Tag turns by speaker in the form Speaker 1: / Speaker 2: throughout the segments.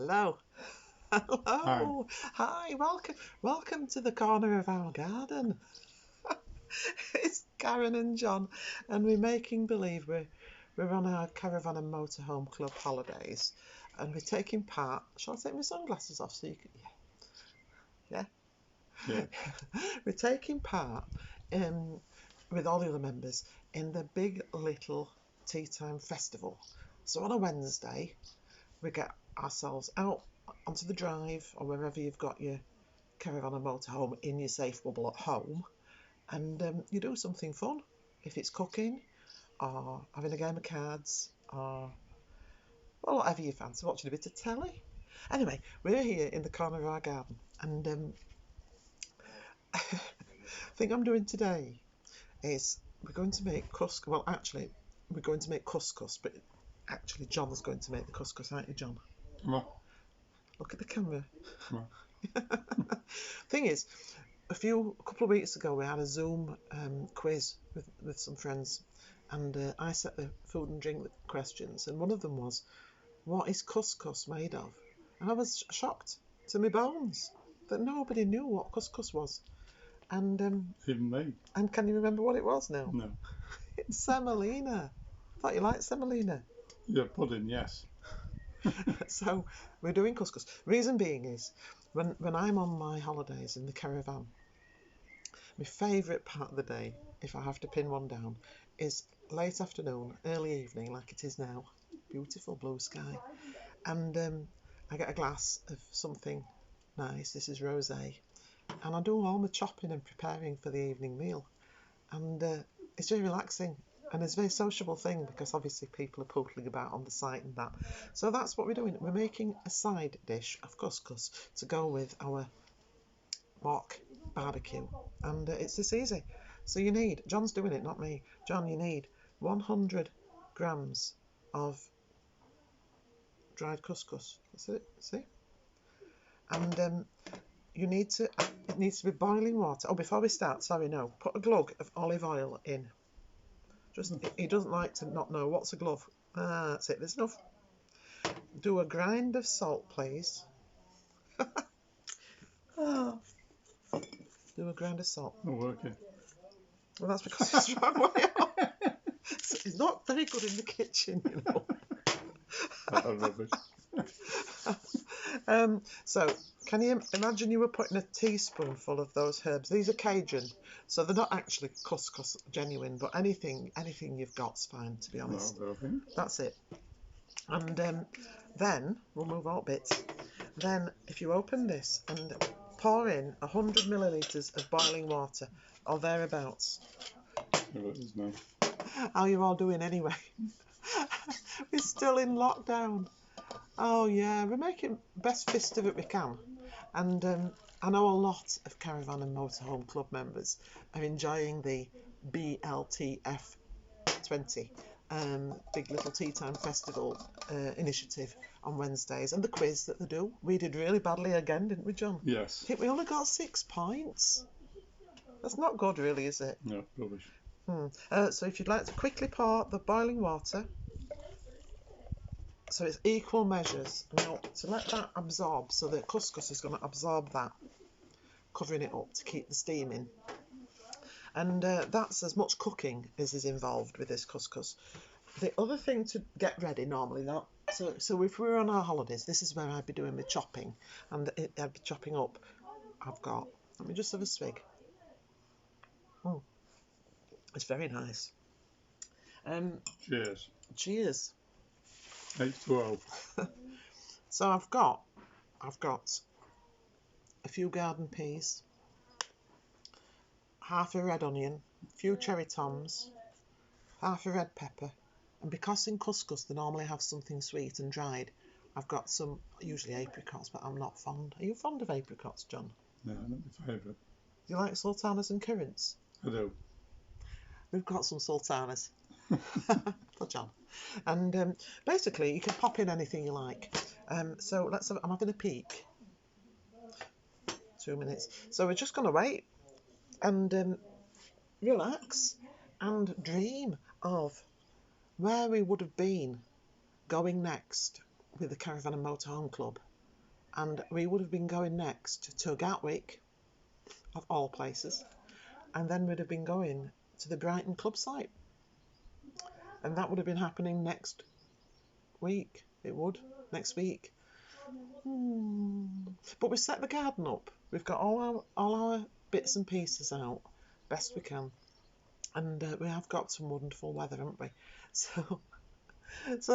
Speaker 1: Hello.
Speaker 2: Hi.
Speaker 1: Hello. Hi, welcome to the corner of our garden. It's Karen and John, and we're making believe we're on our Caravan and Motorhome Club holidays, and we're taking part. Shall I take my sunglasses off so you can? Yeah.
Speaker 2: Yeah.
Speaker 1: We're taking part with all the other members in the Big Little Tea Time Festival. So on a Wednesday, we get ourselves out onto the drive or wherever you've got your caravan and motorhome in your safe bubble at home, and you do something fun. If it's cooking or having a game of cards or well, whatever you fancy, watching a bit of telly. Anyway, we're here in the corner of our garden, and I think I'm doing today is we're going to make couscous. Well, actually, we're going to make couscous, but actually, John's going to make the couscous, aren't you, John?
Speaker 2: Come on.
Speaker 1: Look at the camera.
Speaker 2: Come on.
Speaker 1: Thing is, a couple of weeks ago, we had a Zoom quiz with some friends, and I set the food and drink questions, and one of them was, "What is couscous made of?" And I was shocked to my bones that nobody knew what couscous was. And
Speaker 2: Even me.
Speaker 1: and can you remember what it was now?
Speaker 2: No.
Speaker 1: It's semolina. I thought you liked semolina.
Speaker 2: Yeah, pudding, yes.
Speaker 1: So we're doing couscous. Reason being is when I'm on my holidays in the caravan, my favourite part of the day, if I have to pin one down, is late afternoon, early evening, like it is now. Beautiful blue sky. And I get a glass of something nice. This is rosé. And I do all my chopping and preparing for the evening meal. And it's very relaxing. And it's a very sociable thing because obviously people are pootling about on the site and that. So that's what we're doing. We're making a side dish of couscous to go with our mock barbecue. And it's this easy. So you need, John's doing it, not me. John, you need 100 grams of dried couscous. That's it, see? And it needs to be boiling water. Oh, before we start, sorry, no. Put a glug of olive oil in. He doesn't like to not know what's a glove. That's it. There's enough. Do a grind of salt, please. Oh, do a grind of salt.
Speaker 2: Not working.
Speaker 1: Well, that's because he's wrong way on. He's not very good in the kitchen, you know.
Speaker 2: Rubbish.
Speaker 1: So, can you imagine you were putting a teaspoonful of those herbs? These are Cajun, so they're not actually couscous genuine, but anything you've got's fine, to be honest.
Speaker 2: No, I think.
Speaker 1: That's it. And then we'll move out bits. Then, if you open this and pour in 100 millilitres of boiling water or thereabouts.
Speaker 2: No, it is now.
Speaker 1: How are you all doing anyway? We're still in lockdown. Oh yeah, we're making best fist of it we can. And I know a lot of Caravan and Motorhome Club members are enjoying the BLTF 20 Big Little Tea Time Festival initiative on Wednesdays, and the quiz that they do. We did really badly again, didn't we, John?
Speaker 2: Yes.
Speaker 1: I think we only got 6 points. That's not good, really, is it?
Speaker 2: No, rubbish.
Speaker 1: So if you'd like to quickly pour the boiling water, so it's equal measures. Now, to let that absorb, so the couscous is going to absorb that, covering it up to keep the steam in. And that's as much cooking as is involved with this couscous. The other thing to get ready normally, now, so if we were on our holidays, this is where I'd be doing my chopping, and I'd be chopping up. Let me just have a swig. It's very nice.
Speaker 2: Cheers.
Speaker 1: Cheers.
Speaker 2: H2O.
Speaker 1: So I've got a few garden peas, half a red onion, a few cherry toms, half a red pepper, and because in couscous they normally have something sweet and dried, I've got some, usually apricots, but I'm not fond. Are you fond of apricots, John?
Speaker 2: No, not my favourite.
Speaker 1: Do you like sultanas and currants?
Speaker 2: I do.
Speaker 1: We've got some sultanas for John. And basically, you can pop in anything you like. So I'm having a peek. 2 minutes. So we're just going to wait and relax and dream of where we would have been going next with the Caravan and Motorhome Club and we would have been going next to Gatwick, of all places, and then we'd have been going to the Brighton club site, and that would have been happening next week. It would, next week. But we set the garden up. We've got all our bits and pieces out best we can, and we have got some wonderful weather, haven't we? So that's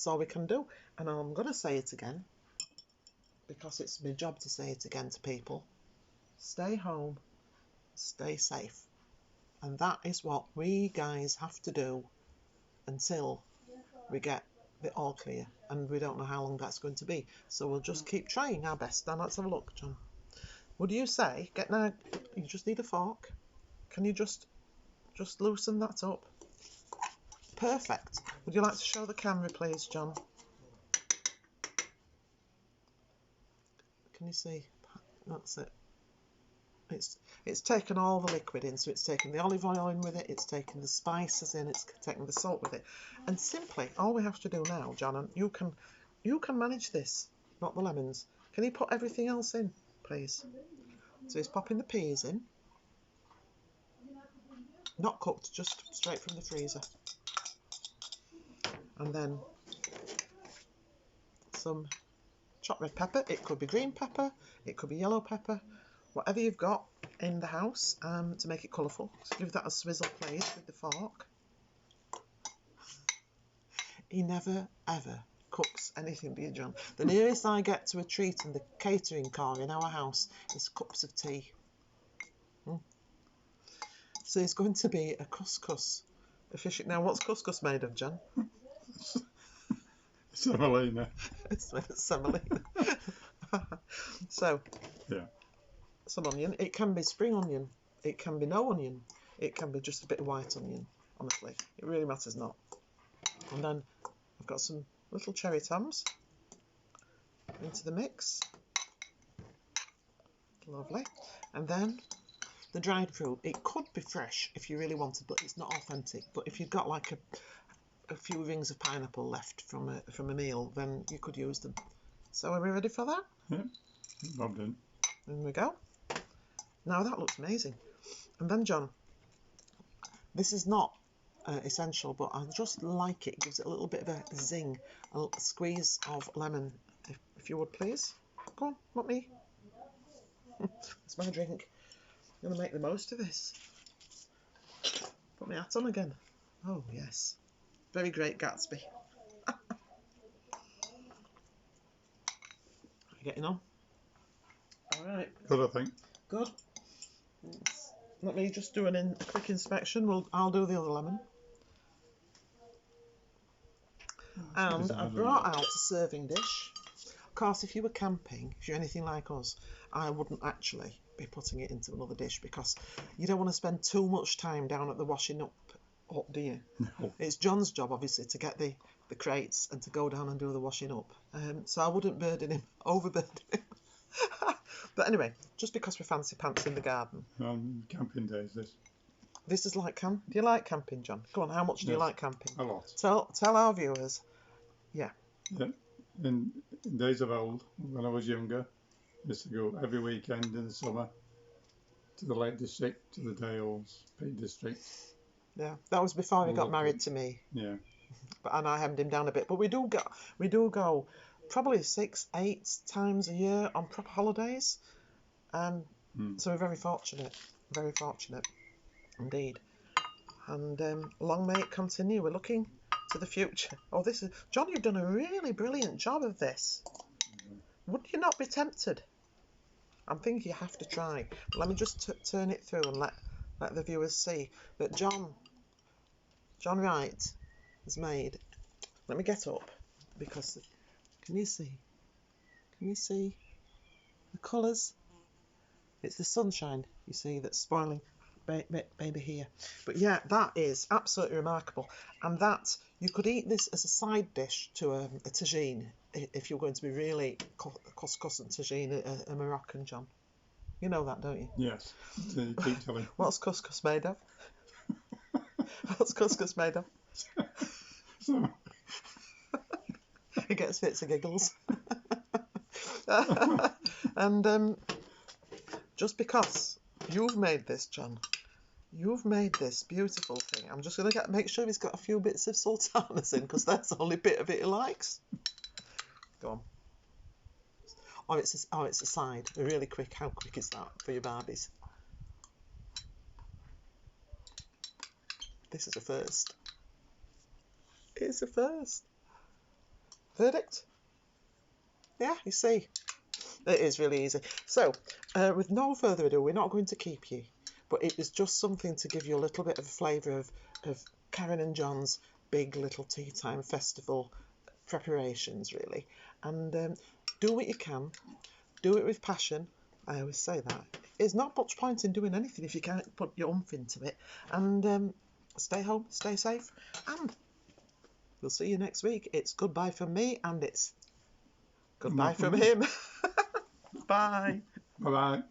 Speaker 1: all we can do. And I'm going to say it again, because it's my job to say it again to people. Stay home, stay safe. And that is what we guys have to do until we get it all clear. And we don't know how long that's going to be. So we'll just keep trying our best. Now let's have a look, John. Would you say, you just need a fork. Can you just loosen that up? Perfect. Would you like to show the camera, please, John? Can you see? That's it. It's taken all the liquid in, so it's taken the olive oil in with it, it's taken the spices in, it's taken the salt with it. And simply, all we have to do now, John, and you can manage this, not the lemons. Can you put everything else in, please? So he's popping the peas in. Not cooked, just straight from the freezer. And then some chopped red pepper. It could be green pepper, it could be yellow pepper, whatever you've got in the house to make it colourful. So give that a swizzle, please, with the fork. He never, ever cooks anything, do you, John? The nearest I get to a treat in the catering car in our house is cups of tea. So it's going to be a couscous. Now, what's couscous made of, John?
Speaker 2: Semolina.
Speaker 1: It's made of semolina. So,
Speaker 2: yeah,
Speaker 1: some onion. It can be spring onion. It can be no onion. It can be just a bit of white onion. Honestly, it really matters not. And then I've got some little cherry toms into the mix. Lovely. And then the dried fruit. It could be fresh if you really wanted, but it's not authentic. But if you've got like a few rings of pineapple left from a meal, then you could use them. So are we ready for that?
Speaker 2: yeah, bobbed in.
Speaker 1: There we go. Now that looks amazing. And then, John, this is not essential, but I just like it. It gives it a little bit of a zing. A little squeeze of lemon, if you would, please. Go on, not me. It's my drink. I'm going to make the most of this. Put my hat on again. Oh, yes. Very Great Gatsby. Getting on? All right.
Speaker 2: Good, I think.
Speaker 1: Good. Let me just do a quick inspection. I'll do the other lemon. And I brought out a serving dish. Of course, if you were camping, if you're anything like us, I wouldn't actually be putting it into another dish, because you don't want to spend too much time down at the washing up, do you?
Speaker 2: No.
Speaker 1: It's John's job, obviously, to get the crates and to go down and do the washing up. So I wouldn't overburden him. But anyway, just because we're fancy pants in the garden.
Speaker 2: Camping days, this.
Speaker 1: This is like Do you like camping, John? Go on, how much do you like camping?
Speaker 2: A lot.
Speaker 1: Tell our viewers. Yeah.
Speaker 2: Yeah. In days of old, when I was younger, I used to go every weekend in the summer to the Lake District, to the Dales, Peak District.
Speaker 1: Yeah, that was before he got married to me.
Speaker 2: Yeah.
Speaker 1: And I hemmed him down a bit. But we do go probably 6-8 times a year on proper holidays. So we're very fortunate indeed. And long may it continue. We're looking to the future. Oh, John, you've done a really brilliant job of this. Would you not be tempted? I'm thinking you have to try. Let me just turn it through and let the viewers see that John Wright has made. Let me get up, because can you see the colours? It's the sunshine, you see, that's spoiling baby here. But yeah, that is absolutely remarkable. And that, you could eat this as a side dish to a tagine, if you're going to be really couscous and tagine, a Moroccan, John. You know that, don't you?
Speaker 2: Yes. You keep telling.
Speaker 1: What's couscous made of? What's couscous made of?
Speaker 2: So,
Speaker 1: He gets fits of giggles. And just because you've made this, John, you've made this beautiful thing, I'm just going to make sure he's got a few bits of sultanas in, because that's the only bit of it he likes. Go on. Oh, it's a side. Really quick. How quick is that for your Barbies? This is a first. It's a first. Verdict? Yeah, you see. It is really easy. So, with no further ado, we're not going to keep you, but it was just something to give you a little bit of a flavour of Karen and John's big little tea time festival preparations, really. And do what you can. Do it with passion. I always say that. There's not much point in doing anything if you can't put your oomph into it. And stay home, stay safe, and we'll see you next week. It's goodbye from me, and it's goodbye from him. Bye.
Speaker 2: Bye-bye.